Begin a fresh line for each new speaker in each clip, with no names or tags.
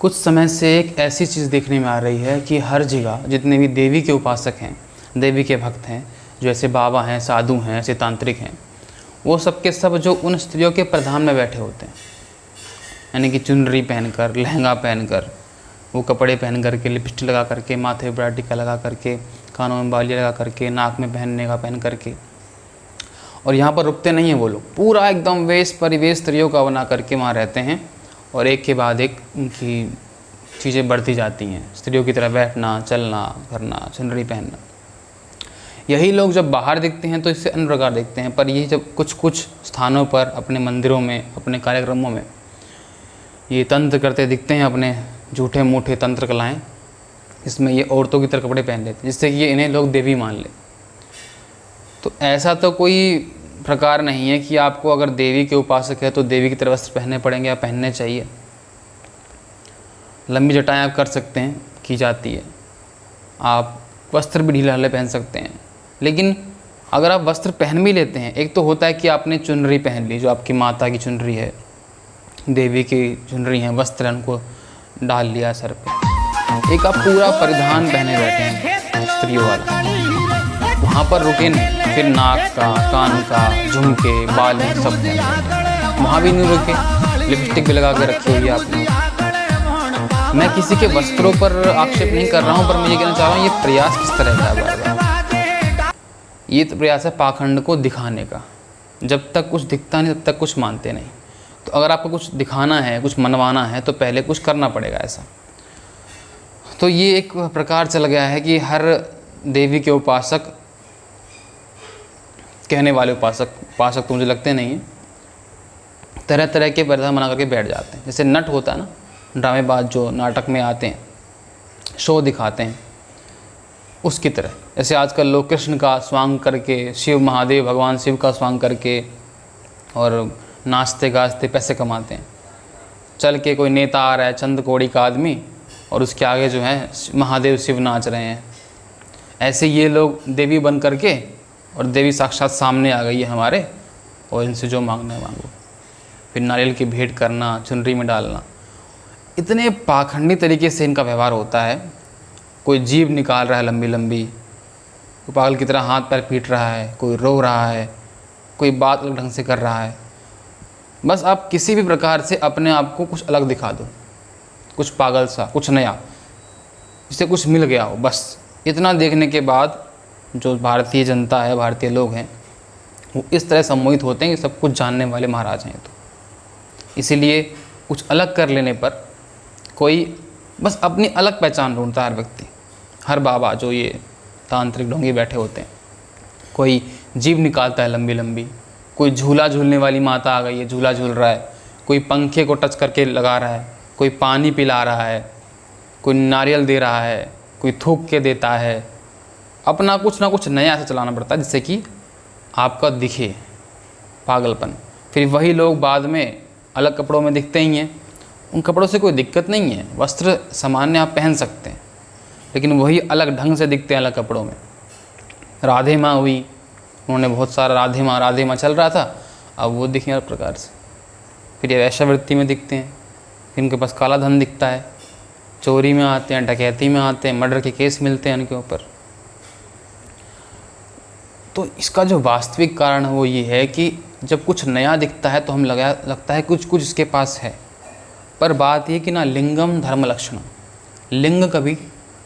कुछ समय से एक ऐसी चीज़ देखने में आ रही है कि हर जगह जितने भी देवी के उपासक हैं, देवी के भक्त हैं, जो ऐसे बाबा हैं, साधु हैं, ऐसे तांत्रिक हैं, वो सब के सब जो उन स्त्रियों के प्रधान में बैठे होते हैं, यानी कि चुनरी पहनकर, लहंगा पहनकर, वो कपड़े पहन करके, लिपस्टिक लगा करके, माथे पर बड़ा टीका लगा करके, कानों में बाली लगा करके, नाक में पहनने का पहन करके, और यहाँ पर रुकते नहीं हैं वो लोग। पूरा एकदम वेश परिवेश स्त्रियों का बना करके वहाँ रहते हैं और एक के बाद एक उनकी चीज़ें बढ़ती जाती हैं। स्त्रियों की तरह बैठना, चलना, करना, चुनरी पहनना। यही लोग जब बाहर दिखते हैं तो इससे अन्य प्रकार दिखते हैं, पर ये जब कुछ कुछ स्थानों पर, अपने मंदिरों में, अपने कार्यक्रमों में ये तंत्र करते दिखते हैं, अपने झूठे मूठे तंत्र कलाएँ, इसमें ये औरतों की तरह कपड़े पहन लेते हैं जिससे कि ये इन्हें लोग देवी मान ले। तो ऐसा तो कोई प्रकार नहीं है कि आपको अगर देवी के उपासक है तो देवी की तरह वस्त्र पहनने पड़ेंगे या पहनने चाहिए। लंबी जटाएं आप कर सकते हैं, की जाती है, आप वस्त्र भी ढीले ढाले पहन सकते हैं, लेकिन अगर आप वस्त्र पहन भी लेते हैं, एक तो होता है कि आपने चुनरी पहन ली, जो आपकी माता की चुनरी है, देवी की चुनरी है, वस्त्र उनको डाल लिया सर पे। एक आप पूरा परिधान पहने बैठे हैं स्त्रियों वाला, वहाँ पर रुके नहीं, फिर नाक का, कान का, झुमके, बाल सब पहने, वहाँ भी नहीं रुके, लिपस्टिक भी लगा के रखी हुई है आपने। मैं किसी के वस्त्रों पर आक्षेप नहीं कर रहा हूँ, पर मैं ये कहना चाह रहा हूँ ये प्रयास किस तरह का है बार बार। ये तो प्रयास है पाखंड को दिखाने का। जब तक कुछ दिखता नहीं तब तक कुछ मानते नहीं। तो अगर आपको कुछ दिखाना है, कुछ मनवाना है, तो पहले कुछ करना पड़ेगा ऐसा। तो ये एक प्रकार चल गया है कि हर देवी के उपासक, कहने वाले उपासक तो मुझे लगते नहीं हैं, तरह तरह के परिधान बना करके बैठ जाते हैं। जैसे नट होता है ना, ड्रामेबाज जो नाटक में आते हैं, शो दिखाते हैं, उसकी तरह। जैसे आजकल लोग कृष्ण का स्वांग करके, शिव महादेव भगवान शिव का स्वांग करके और नाचते गाजते पैसे कमाते हैं। चल के कोई नेता आ रहा है, चंद कौड़ी का आदमी, और उसके आगे जो है महादेव शिव नाच रहे हैं। ऐसे ये लोग देवी बन करके, और देवी साक्षात सामने आ गई है हमारे, और इनसे जो मांगना है मांगो। फिर नारियल की भेंट करना, चुनरी में डालना। इतने पाखंडी तरीके से इनका व्यवहार होता है। कोई जीभ निकाल रहा है लंबी लंबी, कोई पागल की तरह हाथ पैर पीट रहा है, कोई रो रहा है, कोई बात अलग ढंग से कर रहा है। बस आप किसी भी प्रकार से अपने आप को कुछ अलग दिखा दो, कुछ पागल सा, कुछ नया, जिससे कुछ मिल गया हो। बस इतना देखने के बाद जो भारतीय जनता है, भारतीय लोग हैं, वो इस तरह सम्मोहित होते हैं कि सब कुछ जानने वाले महाराज हैं। तो इसीलिए कुछ अलग कर लेने पर कोई बस अपनी अलग पहचान ढूंढता है हर व्यक्ति। हर बाबा जो ये तांत्रिक ढोंगी बैठे होते हैं, कोई जीभ निकालता है लंबी लंबी, कोई झूला झूलने वाली माता आ गई है, झूला झूल रहा है, कोई पंखे को टच करके लगा रहा है, कोई पानी पिला रहा है, कोई नारियल दे रहा है, कोई थूक के देता है। अपना कुछ ना कुछ नया ऐसा चलाना पड़ता है जिससे कि आपका दिखे पागलपन। फिर वही लोग बाद में अलग कपड़ों में दिखते ही हैं। उन कपड़ों से कोई दिक्कत नहीं है, वस्त्र सामान्य आप पहन सकते हैं, लेकिन वही अलग ढंग से दिखते हैं अलग कपड़ों में। राधे माँ हुई, उन्होंने बहुत सारा राधे माँ चल रहा था, अब वो दिखे अलग प्रकार से। फिर ये वैश्यावृत्ति में दिखते हैं, फिर उनके पास काला धन दिखता है, चोरी में आते हैं, डकैती में आते हैं, मर्डर के केस मिलते हैं उनके ऊपर। तो इसका जो वास्तविक कारण है वो ये है कि जब कुछ नया दिखता है तो हम लगता है कुछ इसके पास है। पर बात ये कि ना, लिंगम धर्म लक्षण, लिंग कभी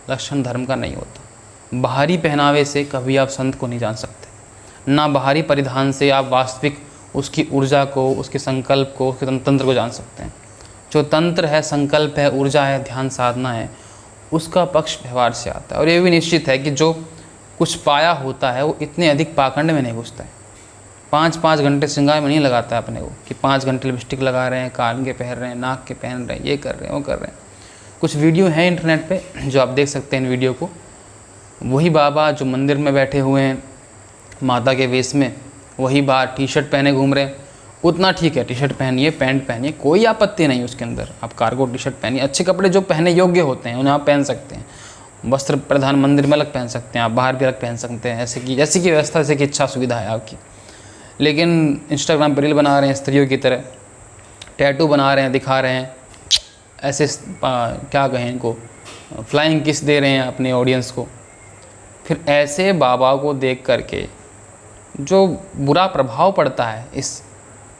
लक्षण धर्म का नहीं होता। बाहरी पहनावे से कभी आप संत को नहीं जान सकते, ना बाहरी परिधान से आप वास्तविक उसकी ऊर्जा को, उसके संकल्प को, उसके तंत्र को जान सकते हैं। जो तंत्र है, संकल्प है, ऊर्जा है, ध्यान साधना है, उसका पक्ष व्यवहार से आता है। और ये भी निश्चित है कि जो कुछ पाया होता है वो इतने अधिक पाखंड में नहीं घुसता है। 5-5 घंटे श्रृंगार में नहीं लगाता है अपने को कि 5 घंटे लिपस्टिक लगा रहे हैं, कान के पहन रहे हैं, नाक के पहन रहे हैं, ये कर रहे हैं, वो कर रहे हैं। कुछ वीडियो हैं इंटरनेट पे जो आप देख सकते हैं इन वीडियो को। वही बाबा जो मंदिर में बैठे हुए हैं माता के वेश में, वही बार टी-शर्ट पहने घूम रहे हैं। उतना ठीक है, टी-शर्ट पहनिए, पैंट पहनिए, कोई आपत्ति नहीं उसके अंदर। आप कार्गो टी-शर्ट पहनिए, अच्छे कपड़े जो पहने योग्य होते हैं उन्हें आप पहन सकते हैं। वस्त्र प्रधान मंदिर में अलग पहन सकते हैं, आप बाहर भी अलग पहन सकते हैं, जैसे की व्यवस्था, जैसे कि इच्छा सुविधा है आपकी। लेकिन इंस्टाग्राम पर रील बना रहे हैं स्त्रियों की तरह, टैटू बना रहे हैं, दिखा रहे हैं, ऐसे क्या कहें इनको, फ्लाइंग किस दे रहे हैं अपने ऑडियंस को। फिर ऐसे बाबा को देख करके जो बुरा प्रभाव पड़ता है इस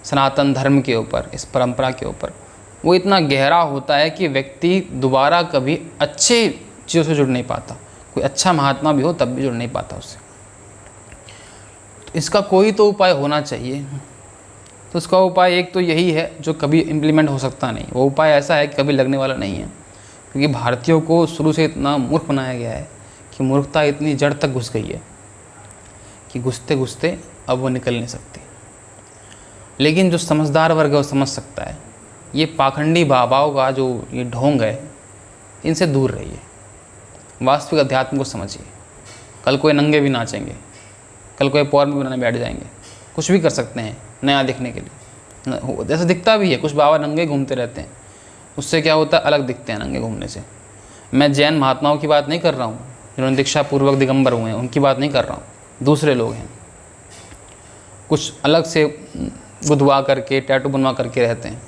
सनातन धर्म के ऊपर, इस परंपरा के ऊपर, वो इतना गहरा होता है कि व्यक्ति दोबारा कभी अच्छे चीज़ों से जुड़ नहीं पाता। कोई अच्छा महात्मा भी हो तब भी जुड़ नहीं पाता उससे। तो इसका कोई तो उपाय होना चाहिए। तो उसका उपाय एक तो यही है जो कभी इम्प्लीमेंट हो सकता नहीं, वो उपाय ऐसा है कि कभी लगने वाला नहीं है, क्योंकि भारतीयों को शुरू से इतना मूर्ख बनाया गया है कि मूर्खता इतनी जड़ तक घुस गई है कि घुसते घुसते अब वो निकल नहीं सकती। लेकिन जो समझदार वर्ग है वो समझ सकता है, ये पाखंडी बाबाओं का जो ये ढोंग है, इनसे दूर रहिए, वास्तविक अध्यात्म को समझिए। कल कोई नंगे भी नाचेंगे, कल कोई पौर भी बनाने बैठ जाएंगे, कुछ भी कर सकते हैं नया दिखने के लिए। जैसे दिखता भी है, कुछ बाबा नंगे घूमते रहते हैं, उससे क्या होता है, अलग दिखते हैं नंगे घूमने से। मैं जैन महात्माओं की बात नहीं कर रहा हूँ, जिन्होंने दीक्षा पूर्वक दिगंबर हुए हैं, उनकी बात नहीं कर रहा हूँ, दूसरे लोग हैं कुछ अलग से गुदवा करके, टैटू बनवा करके रहते हैं,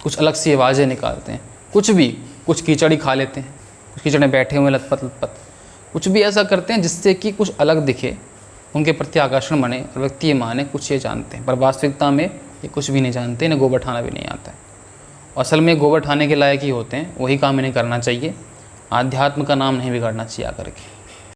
कुछ अलग सी आवाज़ें निकालते हैं, कुछ भी, कुछ कीचड़ी खा लेते हैं, कुछ कीचड़ में बैठे हुए लतपत लतपत, कुछ भी ऐसा करते हैं जिससे कि कुछ अलग दिखे, उनके प्रति आकर्षण बने और व्यक्ति ये माने कुछ ये जानते हैं, पर वास्तविकता में ये कुछ भी नहीं जानते, इन्हें गोबर ठाना भी नहीं आता है। असल में गोबर ठाने के लायक ही होते हैं, वही काम इन्हें करना चाहिए। आध्यात्म का नाम नहीं बिगाड़ना चाहिए आकर के।